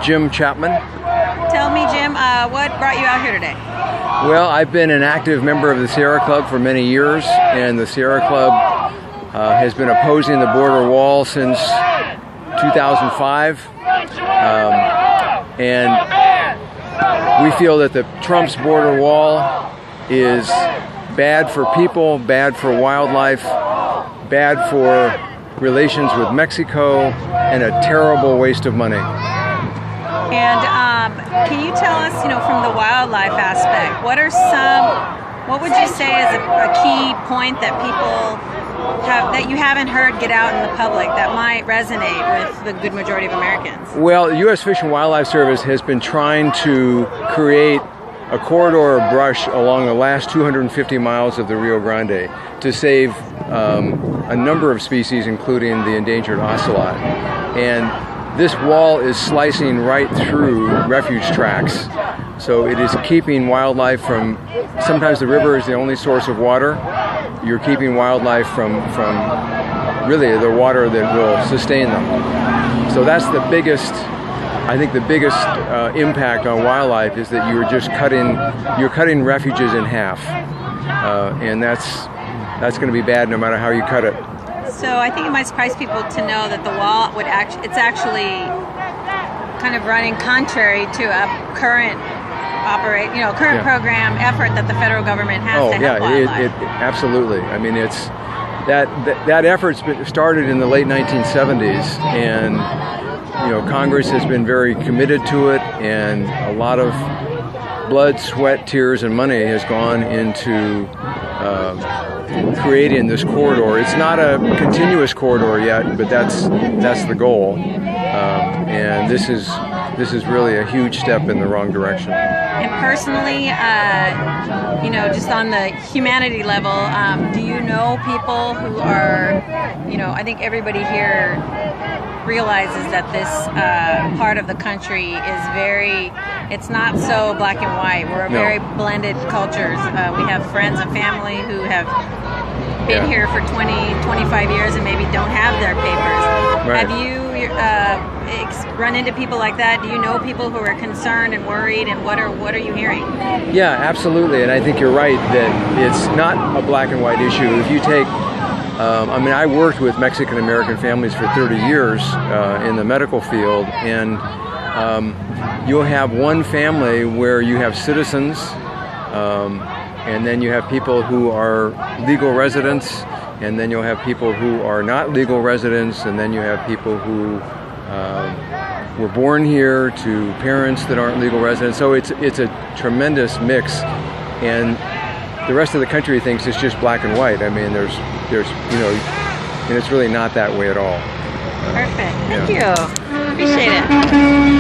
Jim Chapman. Tell me, Jim, what brought you out here today? Well, I've been an active member of the Sierra Club for many years, and the Sierra Club has been opposing the border wall since 2005. And we feel that the Trump's border wall is bad for people, bad for wildlife, bad for relations with Mexico, and a terrible waste of money. And can you tell us, from the wildlife aspect, what would you say is a key point that people have, that you haven't heard get out in the public that might resonate with the good majority of Americans? Well, the U.S. Fish and Wildlife Service has been trying to create a corridor of brush along the last 250 miles of the Rio Grande to save a number of species, including the endangered ocelot. And this wall is slicing right through refuge tracts. So it is keeping wildlife from, sometimes the river is the only source of water. You're keeping wildlife from really the water that will sustain them. So that's the biggest, I think the biggest impact on wildlife is that you're cutting refuges in half. And that's going to be bad no matter how you cut it. So I think it might surprise people to know that the wall would it's actually kind of running contrary to a current program effort that the federal government has to help wildlife. Absolutely. I mean, it's that effort's been started in the late 1970s, and Congress has been very committed to it, and a lot of blood, sweat, tears, and money has gone into creating this corridor. It's not a continuous corridor yet, but that's the goal. And this is really a huge step in the wrong direction. And personally, just on the humanity level, do you know people who are, I think everybody here realizes that this part of the country is it's not so black and white. We're a very blended cultures. We have friends and family who have been here for 20, 25 years and maybe don't have their papers. Right. Have you run into people like that? Do you know people who are concerned and worried, and what are you hearing? Yeah, absolutely. And I think you're right that it's not a black and white issue. If you take I worked with Mexican American families for 30 years in the medical field, and you'll have one family where you have citizens, and then you have people who are legal residents, and then you'll have people who are not legal residents, and then you have people who were born here to parents that aren't legal residents. So it's a tremendous mix, and the rest of the country thinks it's just black and white. I mean, there's and it's really not that way at all. Perfect. Thank you. Appreciate it.